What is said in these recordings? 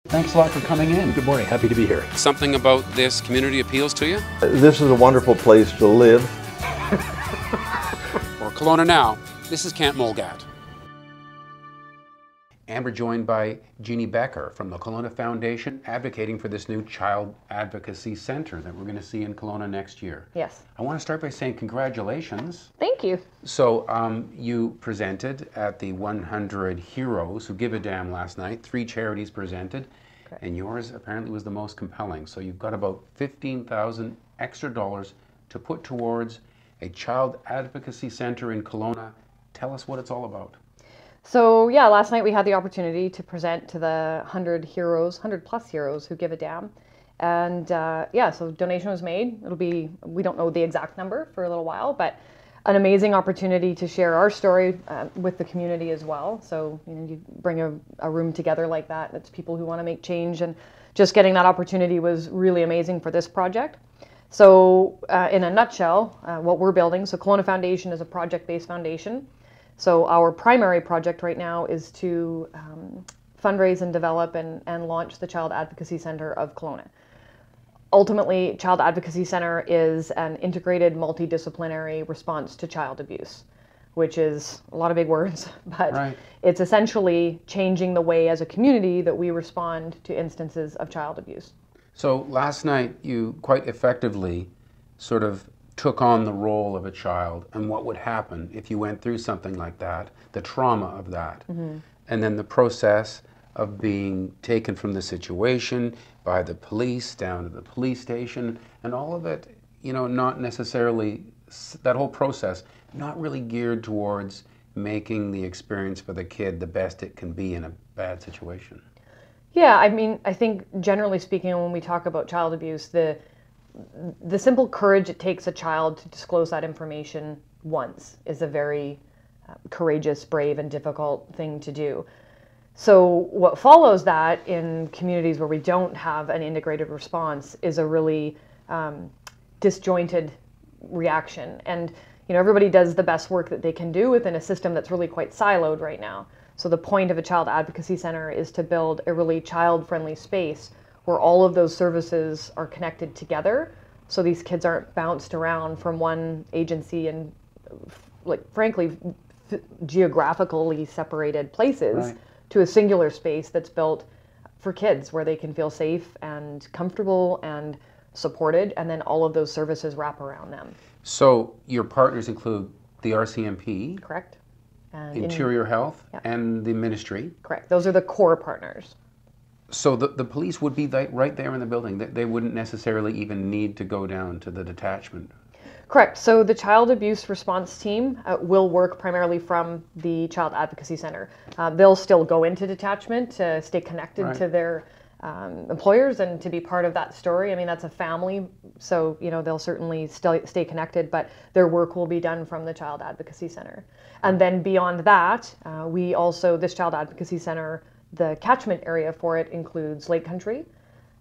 Thanks a lot for coming in. Good morning, happy to be here. Something about this community appeals to you? This is a wonderful place to live. For Kelowna Now, this is Kent Mulgat. And we're joined by Jeannie Becker from the Kelowna Foundation, advocating for this new Child Advocacy Center that we're going to see in Kelowna next year. Yes. I want to start by saying congratulations. Thank you. So you presented at the 100 Heroes Who Give a Damn last night. 3 charities presented. Correct. And yours apparently was the most compelling. So you've got about $15,000 extra dollars to put towards a Child Advocacy Center in Kelowna. Tell us what it's all about. So yeah, last night we had the opportunity to present to the 100 plus heroes who give a damn. And yeah, so donation was made. It'll be, we don't know the exact number for a little while, but an amazing opportunity to share our story with the community as well. So you bring a room together like that. It's people who want to make change, and just getting that opportunity was really amazing for this project. So in a nutshell, what we're building, so Kelowna Foundation is a project-based foundation. So our primary project right now is to fundraise and develop and launch the Child Advocacy Center of Kelowna. Ultimately, Child Advocacy Center is an integrated multidisciplinary response to child abuse, which is a lot of big words, but right. It's essentially changing the way as a community that we respond to instances of child abuse. So last night you quite effectively sort of took on the role of a child and what would happen if you went through something like that, the trauma of that, and then the process of being taken from the situation by the police down to the police station, and all of it, you know, not necessarily, that whole process, not really geared towards making the experience for the kid the best it can be in a bad situation. Yeah, I mean, I think generally speaking, when we talk about child abuse, the simple courage it takes a child to disclose that information once is a very courageous, brave, and difficult thing to do. So what follows that in communities where we don't have an integrated response is a really disjointed reaction. And everybody does the best work that they can do within a system that's really quite siloed right now. So the point of a Child Advocacy Center is to build a really child-friendly space where all of those services are connected together, so these kids aren't bounced around from one agency and, like, frankly, geographically separated places, right, to a singular space that's built for kids where they can feel safe and comfortable and supported, and then all of those services wrap around them. So your partners include the RCMP, correct, and Interior Health, yeah, and the ministry. Correct. Those are the core partners. So the police would be right there in the building. They wouldn't necessarily even need to go down to the detachment. Correct. So the Child Abuse Response Team will work primarily from the Child Advocacy Center. They'll still go into detachment to stay connected, right, to their employers and to be part of that story. I mean, that's a family, so they'll certainly still stay connected, but their work will be done from the Child Advocacy Center. And then beyond that, this Child Advocacy Center, the catchment area for it includes Lake Country,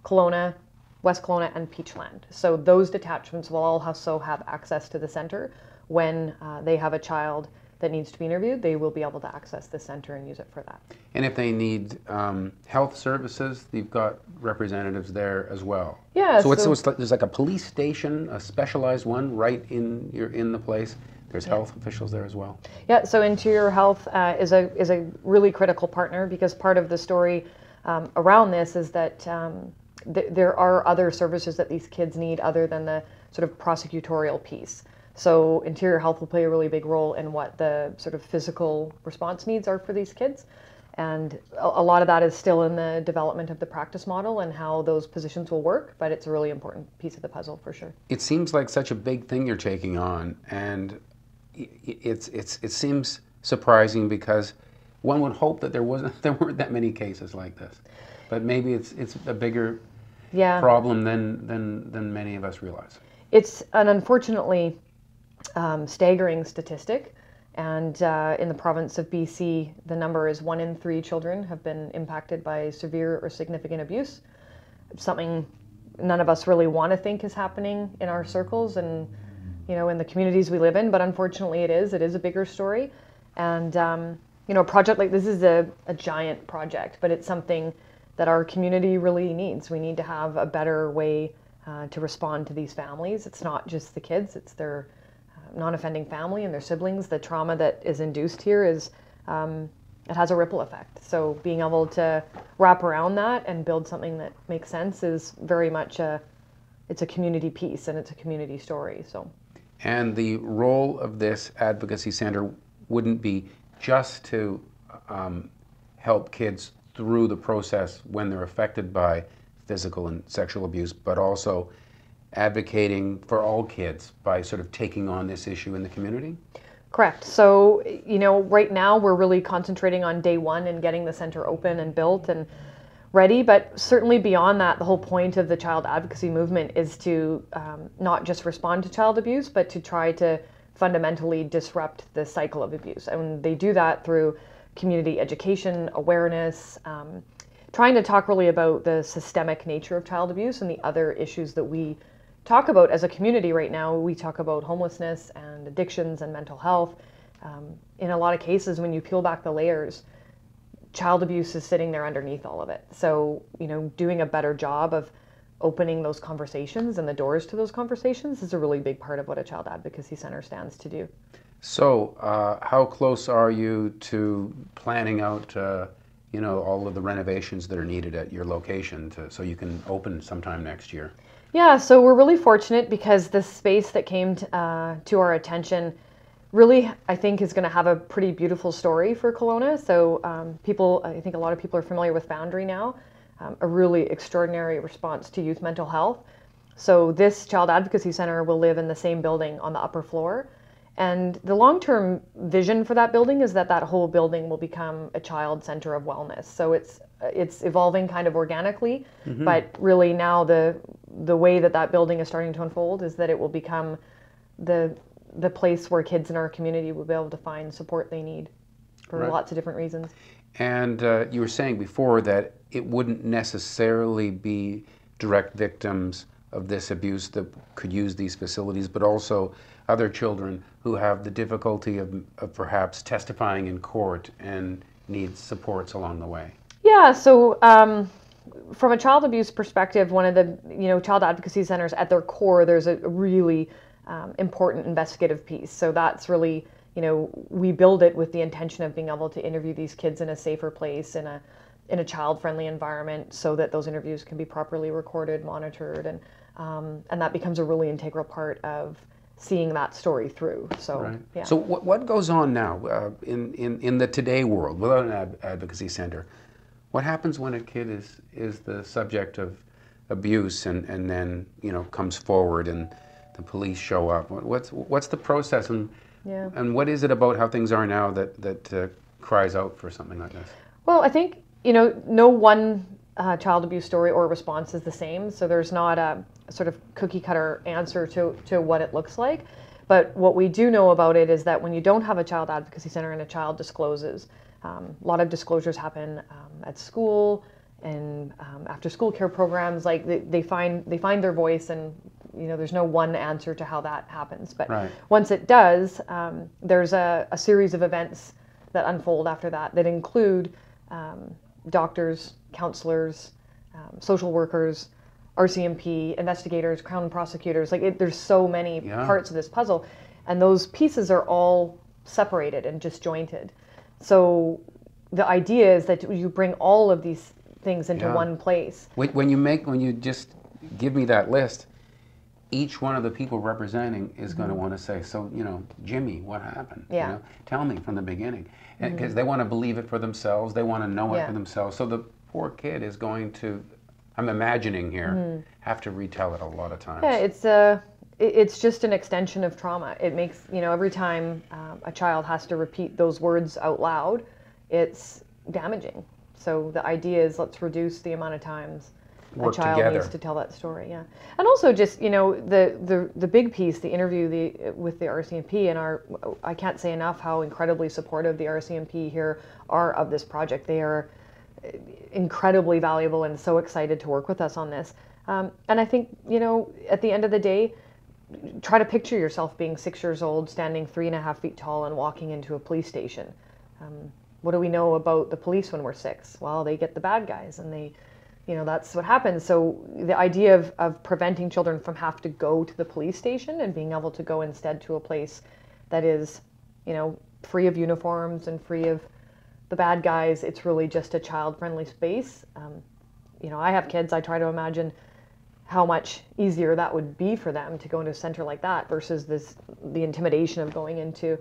Kelowna, West Kelowna, and Peachland. So those detachments will all also have access to the center. When they have a child that needs to be interviewed, they will be able to access the center and use it for that. And if they need health services, you've got representatives there as well. Yeah. So there's like a police station, a specialized one, right in the place. There's health officials there as well. Yeah, so Interior Health is a really critical partner, because part of the story around this is that there are other services that these kids need other than the sort of prosecutorial piece. So Interior Health will play a really big role in what the sort of physical response needs are for these kids. And a lot of that is still in the development of the practice model and how those positions will work, but it's a really important piece of the puzzle for sure. It seems like such a big thing you're taking on, and it seems surprising, because one would hope that there weren't that many cases like this, but maybe it's a bigger problem than many of us realize. It's an unfortunately staggering statistic, and in the province of BC, the number is 1 in 3 children have been impacted by severe or significant abuse. It's something none of us really want to think is happening in our circles and in the communities we live in, but unfortunately it is a bigger story. And a project like this is a giant project, but it's something that our community really needs. We need to have a better way to respond to these families. It's not just the kids, it's their non-offending family and their siblings. The trauma that is induced here is, it has a ripple effect. So being able to wrap around that and build something that makes sense is very much it's a community piece and it's a community story. So. And the role of this advocacy center wouldn't be just to help kids through the process when they're affected by physical and sexual abuse, but also advocating for all kids by sort of taking on this issue in the community? Correct. So, right now we're really concentrating on day one and getting the center open and built and ready, but certainly beyond that, the whole point of the child advocacy movement is to not just respond to child abuse, but to try to fundamentally disrupt the cycle of abuse. And they do that through community education, awareness, trying to talk really about the systemic nature of child abuse and the other issues that we talk about as a community right now. We talk about homelessness and addictions and mental health. In a lot of cases, when you peel back the layers, child abuse is sitting there underneath all of it. So, doing a better job of opening those conversations and the doors to those conversations is a really big part of what a child advocacy center stands to do. So, how close are you to planning out, all of the renovations that are needed at your location so you can open sometime next year? Yeah, so we're really fortunate because the space that came to our attention really, I think, is going to have a pretty beautiful story for Kelowna. So I think a lot of people are familiar with Boundary now, a really extraordinary response to youth mental health. So this Child Advocacy Center will live in the same building on the upper floor. And the long-term vision for that building is that whole building will become a child center of wellness. So it's evolving kind of organically, but really now the way that building is starting to unfold is that it will become the place where kids in our community will be able to find support they need for lots of different reasons. And you were saying before that it wouldn't necessarily be direct victims of this abuse that could use these facilities, but also other children who have the difficulty of perhaps testifying in court and need supports along the way. Yeah, so from a child abuse perspective, one of the child advocacy centers at their core, there's a really important investigative piece. So that's really, we build it with the intention of being able to interview these kids in a safer place, in a child-friendly environment, so that those interviews can be properly recorded, monitored, and that becomes a really integral part of seeing that story through. So, right. Yeah. So what goes on now in the today world without an advocacy center? What happens when a kid is the subject of abuse and then comes forward and the police show up? What's the process and what is it about how things are now that cries out for something like this? Well, I think no one child abuse story or response is the same. So there's not a sort of cookie cutter answer to what it looks like. But what we do know about it is that when you don't have a child advocacy center and a child discloses, a lot of disclosures happen at school and after school care programs. Like they find their voice, and there's no one answer to how that happens. But once it does, there's a series of events that unfold after that include doctors, counselors, social workers, RCMP, investigators, Crown prosecutors. There's so many parts of this puzzle, and those pieces are all separated and disjointed. So the idea is that you bring all of these things into one place. When you just give me that list, each one of the people representing is going to want to say, so, Jimmy, what happened? Yeah. Tell me from the beginning. Because they want to believe it for themselves. They want to know it for themselves. So the poor kid is going to, I'm imagining here, have to retell it a lot of times. Yeah, it's just an extension of trauma. It makes, every time a child has to repeat those words out loud, it's damaging. So the idea is, let's reduce the amount of times a child needs to tell that story. Yeah, and also just the big piece, the interview with the RCMP, and I can't say enough how incredibly supportive the RCMP here are of this project. They are incredibly valuable and so excited to work with us on this. And I think at the end of the day, try to picture yourself being 6 years old, standing 3.5 feet tall, and walking into a police station. What do we know about the police when we're 6? Well, they get the bad guys, and they, that's what happens. So the idea of preventing children from having to go to the police station and being able to go instead to a place that is, free of uniforms and free of the bad guys, it's really just a child-friendly space. I have kids. I try to imagine how much easier that would be for them to go into a center like that versus the intimidation of going into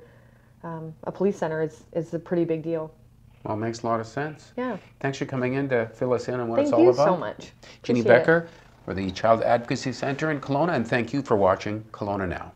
a police center is a pretty big deal. Well, it makes a lot of sense. Yeah. Thanks for coming in to fill us in on what it's Thank all you about. so much. Jeannie Appreciate it. Becker for the Child Advocacy Center in Kelowna, and thank you for watching Kelowna Now.